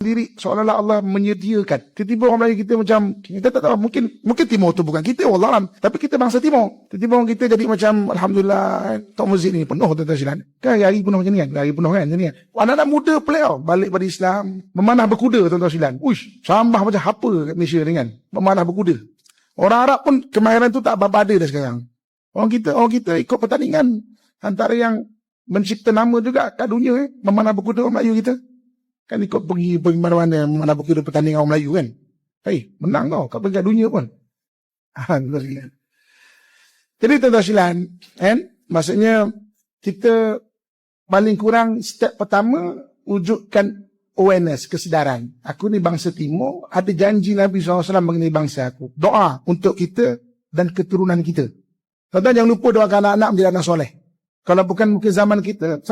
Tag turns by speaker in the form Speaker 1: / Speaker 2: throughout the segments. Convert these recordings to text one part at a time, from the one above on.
Speaker 1: diri seolah-olah Allah menyediakan. Tiba-tiba orang Melayu kita macam, kita tak tahu, mungkin Timur tu bukan kita, wallahualam, tapi kita bangsa Timur. Tiba-tiba orang kita jadi macam, alhamdulillah, tok masjid ni penuh tuan-tuan sekalian. Kan hari penuh macam ni kan, hari penuh kan macam ni kan. Anak-anak muda pelik tau, balik pada Islam, memanah berkuda tuan-tuan sekalian. Uish, sambah macam apa kat Malaysia ni kan, memanah berkuda. Orang Arab pun kemahiran tu tak apa-apa ada dah sekarang. Orang kita ikut pertandingan antara yang mencipta nama juga kat dunia memanah berkuda orang Melayu kita. Kan ikut pergi mana-mana memanah berkuda pertandingan orang Melayu kan. Menang tau kat peringkat dunia pun. Jadi tuan-tuan sekalian, kan? Maksudnya kita paling kurang step pertama wujudkan awareness, kesedaran. Aku ni bangsa Timur, ada janji Nabi SAW mengenai bangsa aku. Doa untuk kita dan keturunan kita. Tuan-tuan jangan lupa doakan anak-anak menjadi anak soleh. Kalau bukan mungkin zaman kita.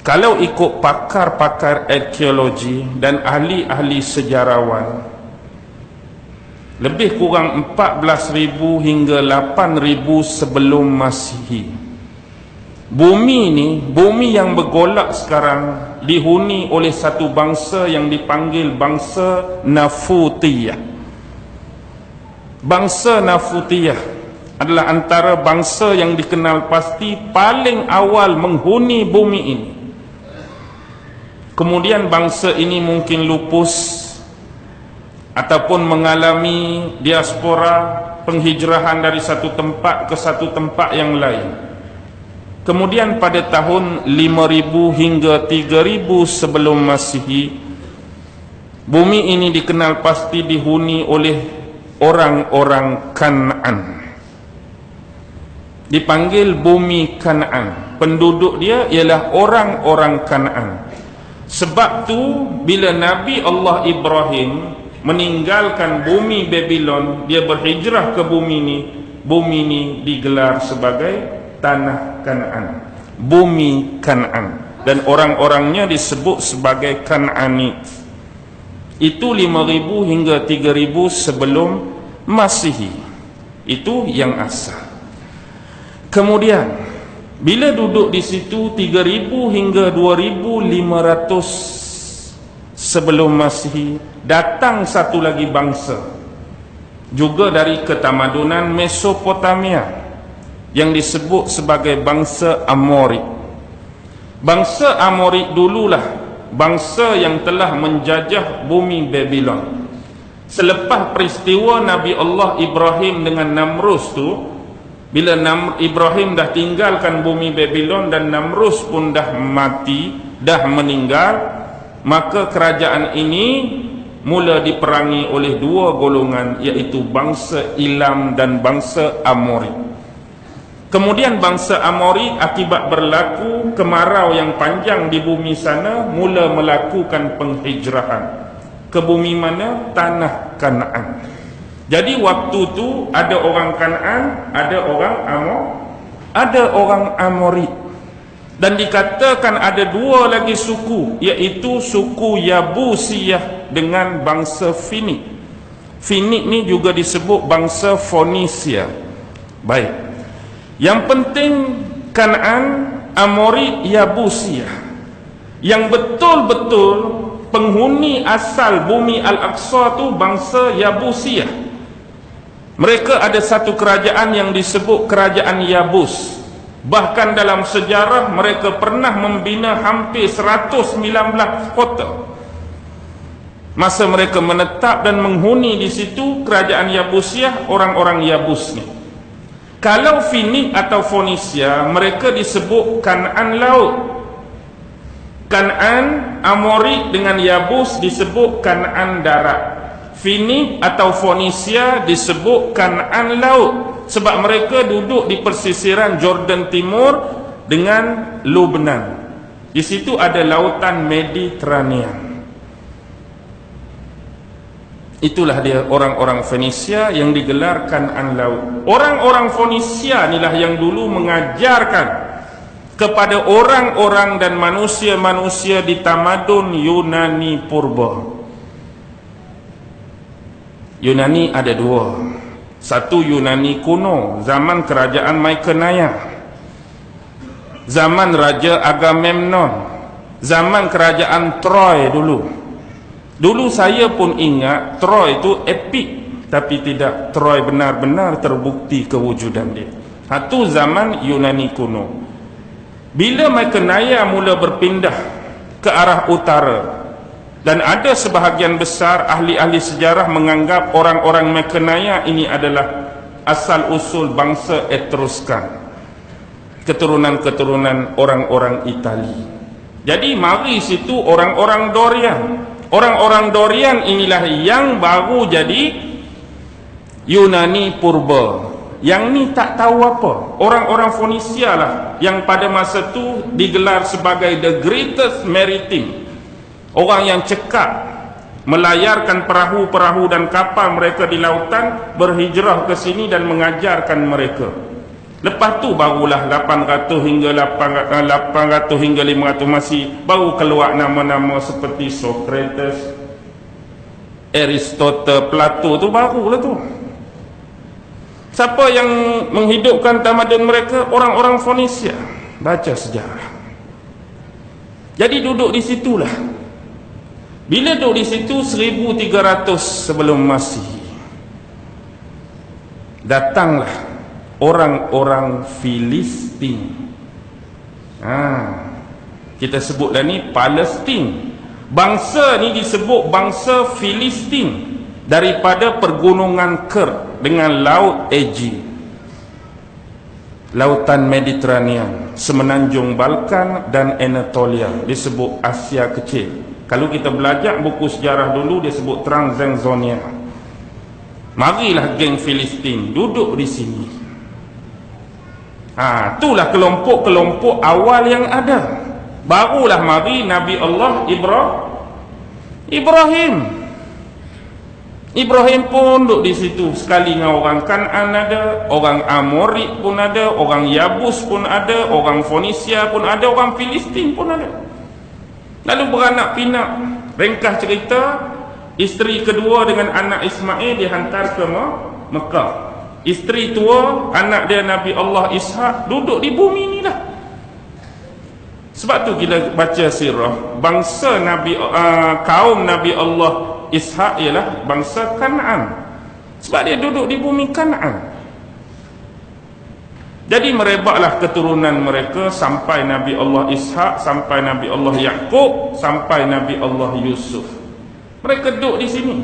Speaker 2: Kalau ikut pakar-pakar arkeologi dan ahli-ahli sejarawan, lebih kurang 14,000 hingga 8,000 sebelum Masihi, bumi yang bergolak sekarang dihuni oleh satu bangsa yang dipanggil bangsa Nafutiyah. Bangsa Nafutiyah adalah antara bangsa yang dikenal pasti paling awal menghuni bumi ini. Kemudian bangsa ini mungkin lupus ataupun mengalami diaspora, penghijrahan dari satu tempat ke satu tempat yang lain. Kemudian pada tahun 5,000 hingga 3,000 sebelum Masihi, bumi ini dikenal pasti dihuni oleh orang-orang Kanaan. Dipanggil bumi Kanaan. Penduduk dia ialah orang-orang Kanaan. Sebab tu bila Nabi Allah Ibrahim meninggalkan bumi Babylon, dia berhijrah ke bumi ni digelar sebagai tanah Kanaan, bumi Kanaan, dan orang-orangnya disebut sebagai Kanaani. Itu 5,000 hingga 3,000 sebelum Masihi. Itu yang asal. Kemudian bila duduk di situ 3,000 hingga 2,500 sebelum Masihi, datang satu lagi bangsa juga dari ketamadunan Mesopotamia yang disebut sebagai bangsa Amori. Bangsa Amori dululah bangsa yang telah menjajah bumi Babylon. Selepas peristiwa Nabi Allah Ibrahim dengan Namrus tu, bila Ibrahim dah tinggalkan bumi Babylon dan Namrus pun dah mati, dah meninggal, maka kerajaan ini mula diperangi oleh dua golongan, iaitu bangsa Ilam dan bangsa Amori. Kemudian bangsa Amori akibat berlaku kemarau yang panjang di bumi sana, mula melakukan penghijrahan ke bumi mana? Tanah Kanaan. Jadi waktu tu ada orang Kanaan, ada orang Amori. Dan dikatakan ada dua lagi suku, iaitu suku Yabusiyah dengan bangsa Finik. Finik ni juga disebut bangsa Fonisia. Baik. Yang penting Kanaan, Amori, Yabusiyah. Yang betul-betul penghuni asal bumi Al-Aqsa tu bangsa Yabusiyah. Mereka ada satu kerajaan yang disebut kerajaan Yabus. Bahkan dalam sejarah mereka pernah membina hampir 119 kota. Masa mereka menetap dan menghuni di situ, kerajaan Yabusiyah, orang-orang Yabus ni. Kalau Finik atau Fonisia, mereka disebut Kanaan laut. Kanaan, Amori dengan Yabus disebut Kanaan darat. Finik atau Fonisia disebut Kanaan laut, sebab mereka duduk di persisiran Jordan Timur dengan Lebanon. Di situ ada lautan Mediterranean. Itulah dia orang-orang Fenisia yang digelar Kanaan laut. Orang-orang Fonisia inilah yang dulu mengajarkan kepada orang-orang dan manusia-manusia di tamadun Yunani purba. Yunani ada dua. Satu Yunani kuno, zaman kerajaan Mykenaya. zaman Raja Agamemnon, zaman kerajaan Troy dulu. Dulu saya pun ingat Troy itu epik, tapi tidak. Troy benar-benar terbukti kewujudan dia. Satu zaman Yunani kuno. Bila Makedonia mula berpindah ke arah utara, dan ada sebahagian besar ahli-ahli sejarah menganggap orang-orang Makedonia ini adalah asal-usul bangsa Etruskan, keturunan-keturunan orang-orang Itali. Jadi mari situ orang-orang Dorian. Orang-orang Dorian inilah yang baru jadi Yunani purba. Yang ni tak tahu apa. Orang-orang Fonisia lah yang pada masa tu digelar sebagai the greatest maritime. Orang yang cekap melayarkan perahu-perahu dan kapal mereka di lautan, berhijrah ke sini dan mengajarkan mereka. Lepas tu barulah 800 hingga 500 masih baru keluar nama-nama seperti Socrates, Aristotle, Plato, tu barulah tu. Siapa yang menghidupkan tamadun mereka? Orang-orang Fonisia. Baca sejarah. Jadi duduk di situlah. Bila duduk di situ 1300 sebelum Masihi, datanglah orang-orang Filistin. Kita sebutlah ni Palestin. Bangsa ni disebut bangsa Filistin daripada pergunungan Ker dengan Laut Aegean, Lautan Mediterranean, Semenanjung Balkan dan Anatolia, disebut Asia Kecil. Kalau kita belajar buku sejarah dulu, dia sebut Transaxonia. Marilah geng Filistin duduk di sini. Itulah kelompok-kelompok awal yang ada. Barulah mari Nabi Allah Ibrahim. Ibrahim pun duduk di situ. Sekali dengan orang Kan'an ada, orang Amori pun ada, orang Yabus pun ada, orang Fonisia pun ada, orang Filistin pun ada. Lalu beranak pinak. Ringkas cerita, isteri kedua dengan anak Ismail dihantar ke Mekah. Isteri tua, anak dia Nabi Allah Ishak, duduk di bumi ni lah. Sebab tu kita baca sirah, bangsa kaum Nabi Allah Ishak ialah bangsa Kan'an. Sebab dia duduk di bumi Kan'an. Jadi merebaklah keturunan mereka sampai Nabi Allah Ishak, sampai Nabi Allah Yaqub, sampai Nabi Allah Yusuf. Mereka duduk di sini.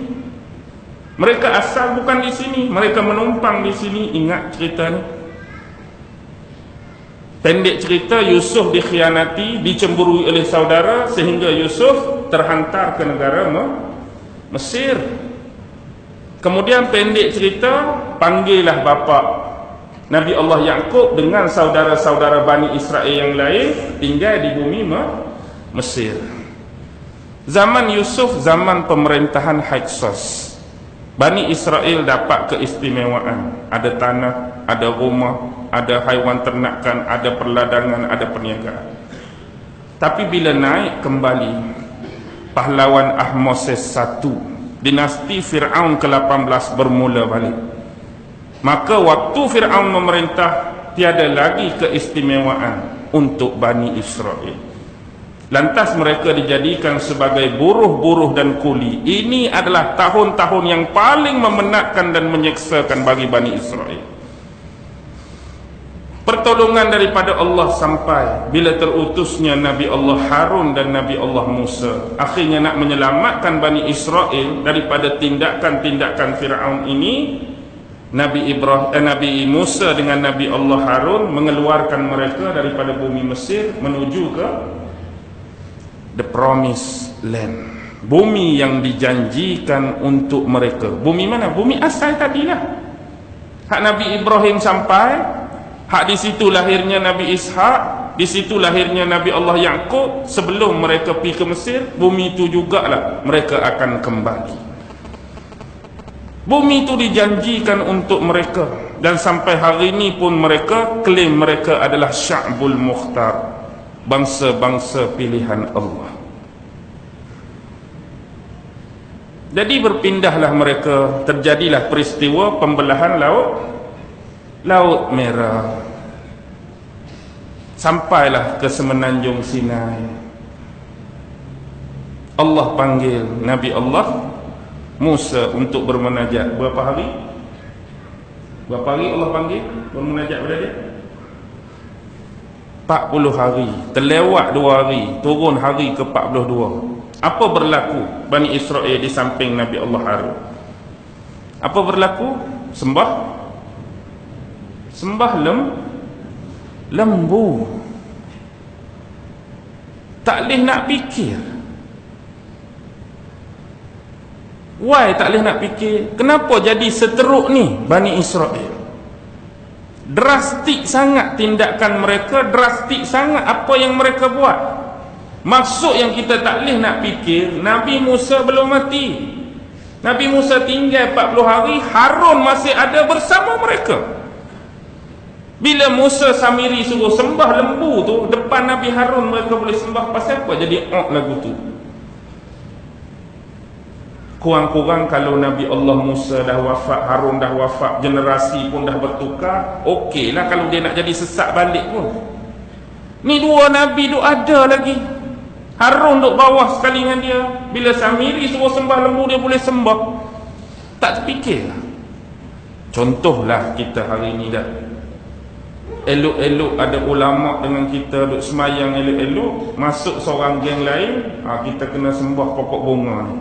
Speaker 2: Mereka asal bukan di sini, mereka menumpang di sini. Ingat cerita ni. Pendek cerita, Yusuf dikhianati, dicemburui oleh saudara sehingga Yusuf terhantar ke negara Mesir. Kemudian pendek cerita, panggillah bapa Nabi Allah Yaqub dengan saudara-saudara Bani Israel yang lain tinggal di bumi Mesir. Zaman Yusuf, zaman pemerintahan Hyksos. Bani Israel dapat keistimewaan. Ada tanah, ada rumah, ada haiwan ternakan, ada perladangan, ada perniagaan. Tapi bila naik kembali pahlawan Ahmoses I, dinasti Fir'aun ke-18 bermula balik. Maka waktu Fir'aun memerintah, tiada lagi keistimewaan untuk Bani Israel. Lantas mereka dijadikan sebagai buruh-buruh dan kuli. Ini adalah tahun-tahun yang paling memenatkan dan menyeksakan bagi Bani Israel. Pertolongan daripada Allah sampai bila terutusnya Nabi Allah Harun dan Nabi Allah Musa. Akhirnya nak menyelamatkan Bani Israel daripada tindakan-tindakan Fir'aun ini. Nabi Musa dengan Nabi Allah Harun mengeluarkan mereka daripada bumi Mesir menuju ke the promised land, bumi yang dijanjikan untuk mereka. Bumi mana? Bumi asal tadilah. Hak Nabi Ibrahim sampai, hak di situ lahirnya Nabi Ishak, di situ lahirnya Nabi Allah Yaqub. Sebelum mereka pergi ke Mesir, bumi itu jugalah mereka akan kembali. Bumi itu dijanjikan untuk mereka, dan sampai hari ini pun mereka klaim mereka adalah Sya'bul Mukhtar, bangsa-bangsa pilihan Allah. Jadi berpindahlah mereka, terjadilah peristiwa pembelahan Laut Merah. Sampailah ke semenanjung Sinai. Allah panggil Nabi Allah Musa untuk bermunajat. Berapa hari? Berapa hari Allah panggil bermunajat pada dia? 40 hari. Terlewat 2 hari, turun hari ke 42. Apa berlaku Bani Israel di samping Nabi Allah Harun? Apa berlaku? Sembah lembu. Tak boleh nak fikir. Why tak boleh nak fikir? Kenapa jadi seteruk ni Bani Israel? Drastik sangat tindakan mereka, drastik sangat apa yang mereka buat. Maksud yang kita tak boleh nak fikir, Nabi Musa belum mati. Nabi Musa tinggal 40 hari, Harun masih ada bersama mereka. Bila Musa Samiri suruh sembah lembu tu depan Nabi Harun, mereka boleh sembah. Pasal apa jadi lagu tu? Kurang-kurang kalau Nabi Allah Musa dah wafat, Harun dah wafat, generasi pun dah bertukar, okey lah kalau dia nak jadi sesat balik pun. Ni dua Nabi duk ada lagi, Harun duk bawah sekali dengan dia. Bila Samiri suruh sembah lembu, dia boleh sembah. Tak terfikir lah. Contohlah kita hari ni dah elok-elok ada ulama' dengan kita duk semayang elok-elok, masuk seorang geng lain, kita kena sembah pokok bunga ni.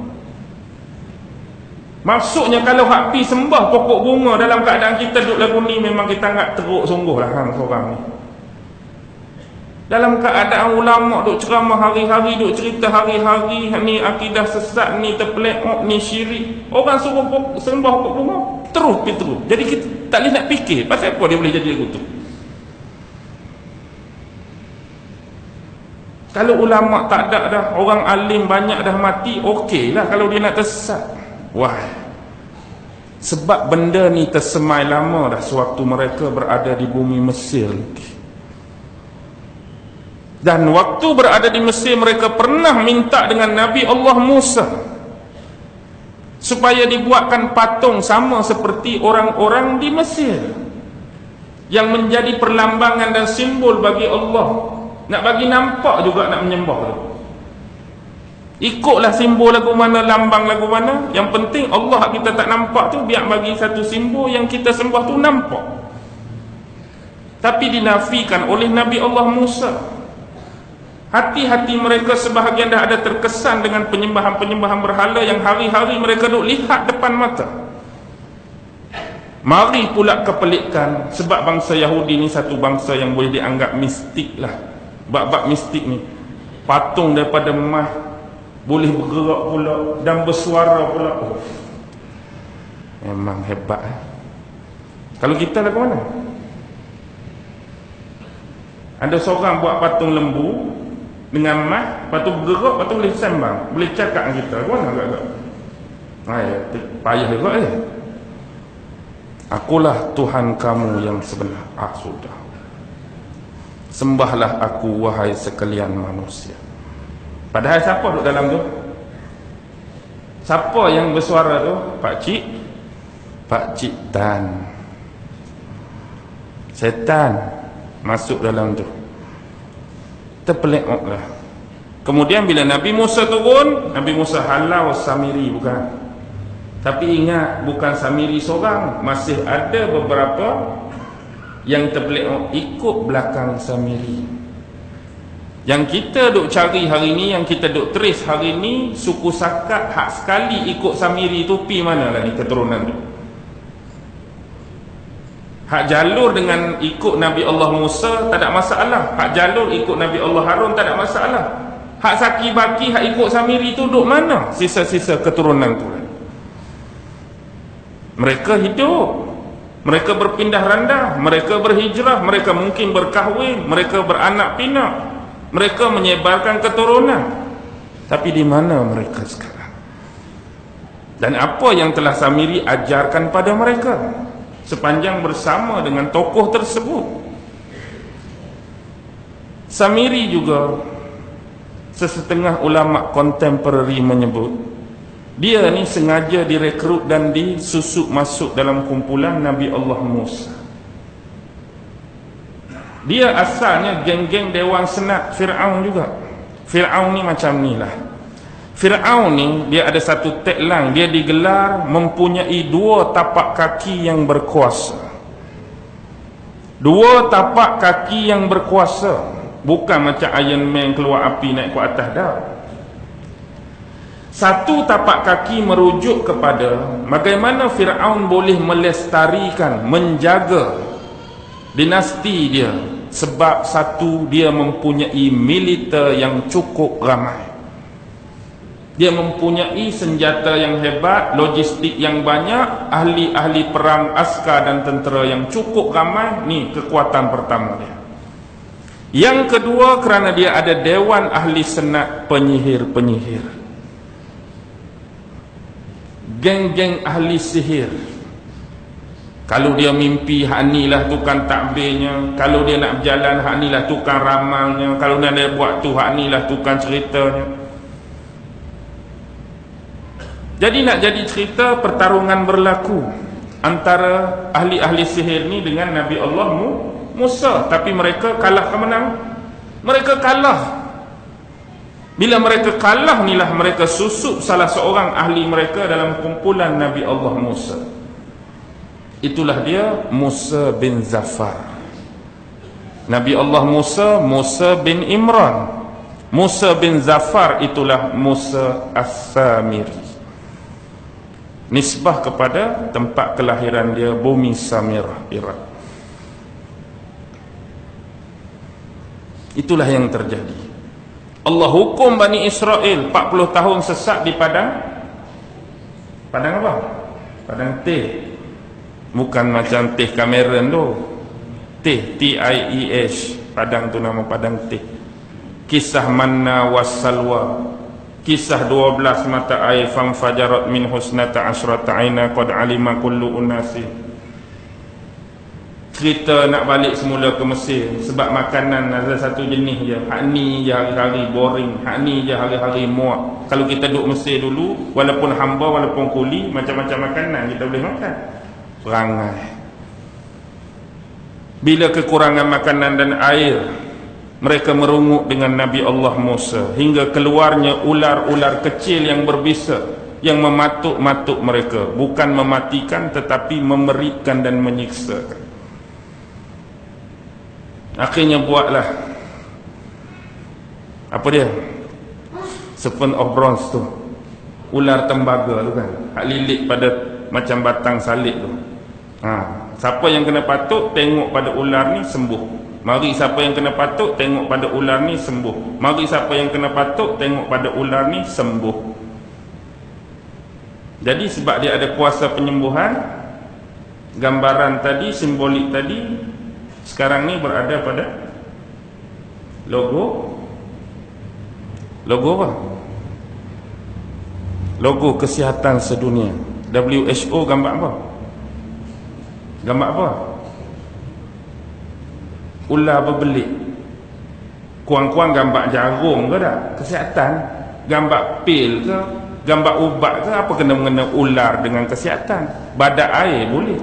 Speaker 2: Maksudnya kalau hak pi sembah pokok bunga dalam keadaan kita duduk lagu ni, memang kita anggap teruk sungguh lah hang seorang ni. Dalam keadaan ulama' duk ceramah hari-hari, duk cerita hari-hari, ni akidah sesat, ni terpelek, ni syirik, orang suruh sembah pokok bunga, terus. Jadi kita tak boleh nak fikir pasal apa dia boleh jadi lagu tu. Kalau ulama' tak ada dah, orang alim banyak dah mati, okey lah kalau dia nak tersesat. Wah, sebab benda ni tersemai lama dah sewaktu mereka berada di bumi Mesir. Dan waktu berada di Mesir, mereka pernah minta dengan Nabi Allah Musa supaya dibuatkan patung sama seperti orang-orang di Mesir, yang menjadi perlambangan dan simbol bagi Allah. Nak bagi nampak juga nak menyembah tu. Ikutlah simbol lagu mana, lambang lagu mana. Yang penting Allah kita tak nampak tu, biar bagi satu simbol yang kita sembah tu nampak. Tapi dinafikan oleh Nabi Allah Musa. Hati-hati mereka sebahagian dah ada terkesan dengan penyembahan-penyembahan berhala yang hari-hari mereka duk lihat depan mata. Mari pula kepelikan, sebab bangsa Yahudi ni satu bangsa yang boleh dianggap mistik lah. Bab-bab mistik ni, patung daripada emas boleh bergerak pula dan bersuara pula. Memang hebat Kalau kita lah ke mana? Ada seorang buat patung lembu dengan emas, lepas tu bergerak, lepas tu boleh sembang, boleh cakap dengan kita. Ke mana agak-agak? Payah juga Akulah Tuhan kamu yang sebenar. Sudah. Sembahlah aku wahai sekalian manusia. Padahal siapa duduk dalam tu? Siapa yang bersuara tu? Pak Cik Tan. Setan masuk dalam tu. Terpelek lah. Kemudian bila Nabi Musa turun, Nabi Musa halau Samiri, bukan. Tapi ingat, bukan Samiri seorang, masih ada beberapa yang terpelek ikut belakang Samiri. Yang kita duk cari hari ni, yang kita duk trace hari ni, suku Sakat hak sekali ikut Samiri tu pi mana lah ni keturunan tu. Hak jalur dengan ikut Nabi Allah Musa tak ada masalah. Hak jalur ikut Nabi Allah Harun tak ada masalah. Hak Saki Baki, hak ikut Samiri tu duk mana sisa-sisa keturunan tu? Mereka hidup, mereka berpindah randah, mereka berhijrah, mereka mungkin berkahwin, mereka beranak pinak, mereka menyebarkan keturunan. Tapi di mana mereka sekarang? Dan apa yang telah Samiri ajarkan pada mereka sepanjang bersama dengan tokoh tersebut? Samiri juga, sesetengah ulama kontemporari menyebut, dia ni sengaja direkrut dan disusuk masuk dalam kumpulan Nabi Allah Musa. Dia asalnya geng-geng Dewan Senat Fir'aun juga. Fir'aun ni macam ni lah. Fir'aun ni dia ada satu tagline, dia digelar mempunyai 2 tapak kaki yang berkuasa. 2 tapak kaki yang berkuasa. Bukan macam Iron Man keluar api naik ke atas dah. Satu tapak kaki merujuk kepada bagaimana Fir'aun boleh melestarikan, menjaga dinasti dia. Sebab satu, dia mempunyai militer yang cukup ramai. Dia mempunyai senjata yang hebat, logistik yang banyak, ahli-ahli perang, askar dan tentera yang cukup ramai. Ni kekuatan pertama dia. Yang kedua, kerana dia ada Dewan Ahli Senat penyihir-penyihir, geng-geng ahli sihir. Kalau dia mimpi, hak ni lah tukang takbirnya. Kalau dia nak berjalan, hak ni lah tukang ramalnya. Kalau dia buat tu, hak ni lah tukang ceritanya. Jadi nak jadi cerita, pertarungan berlaku antara ahli-ahli sihir ni dengan Nabi Allah Musa. Tapi mereka kalah ke menang? Mereka kalah. Bila mereka kalah inilah mereka susup salah seorang ahli mereka dalam kumpulan Nabi Allah Musa. Itulah dia Musa bin Zafar. Nabi Allah Musa, Musa bin Imran. Musa bin Zafar itulah Musa As-Samiri. Nisbah kepada tempat kelahiran dia, bumi Samirah, Iraq. Itulah yang terjadi. Allah hukum Bani Israel 40 tahun sesat di padang. Padang apa? Padang teh. Bukan macam teh Cameron tu. Teh, T-I-E-H. Padang tu nama padang teh. Kisah manna wassalwa. Kisah 12 mata air, famfajarat min husnata asyrata aina qad alima kullu unasi. Cerita nak balik semula ke Mesir sebab makanan ada satu jenis je. Hak ni je hari-hari boring, hak ni je hari-hari muak. Kalau kita duduk Mesir dulu, walaupun hamba, walaupun kuli, macam-macam makanan kita boleh makan. Perangai. Bila kekurangan makanan dan air, mereka merungut dengan Nabi Allah Musa hingga keluarnya ular-ular kecil yang berbisa yang mematuk-matuk mereka, bukan mematikan tetapi memeritkan dan menyiksa. Akhirnya buatlah apa dia? Serpent of bronze tu, ular tembaga tu kan, hak lilit pada macam batang salib tu. Siapa yang kena patuk tengok pada ular ni sembuh. Mari siapa yang kena patuk tengok pada ular ni sembuh. Mari siapa yang kena patuk tengok pada ular ni sembuh. Jadi sebab dia ada kuasa penyembuhan, gambaran tadi, simbolik tadi sekarang ni berada pada logo apa? Logo kesihatan sedunia. WHO gambar apa? Gambar apa? Ular berbelit. Kuang-kuang gambar jarum ke tak? Kesihatan. Gambar pil ke? Gambar ubat ke? Apa kena-mengena ular dengan kesihatan? Badak air boleh.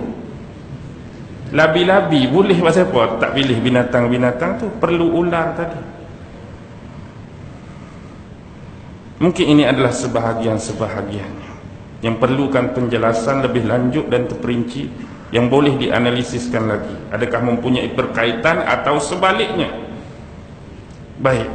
Speaker 2: Labi-labi boleh. Pasal apa tak pilih binatang-binatang tu? Perlu ular tadi. Mungkin ini adalah sebahagian-sebahagiannya yang perlukan penjelasan lebih lanjut dan terperinci, yang boleh dianalisiskan lagi. Adakah mempunyai berkaitan atau sebaliknya? Baik.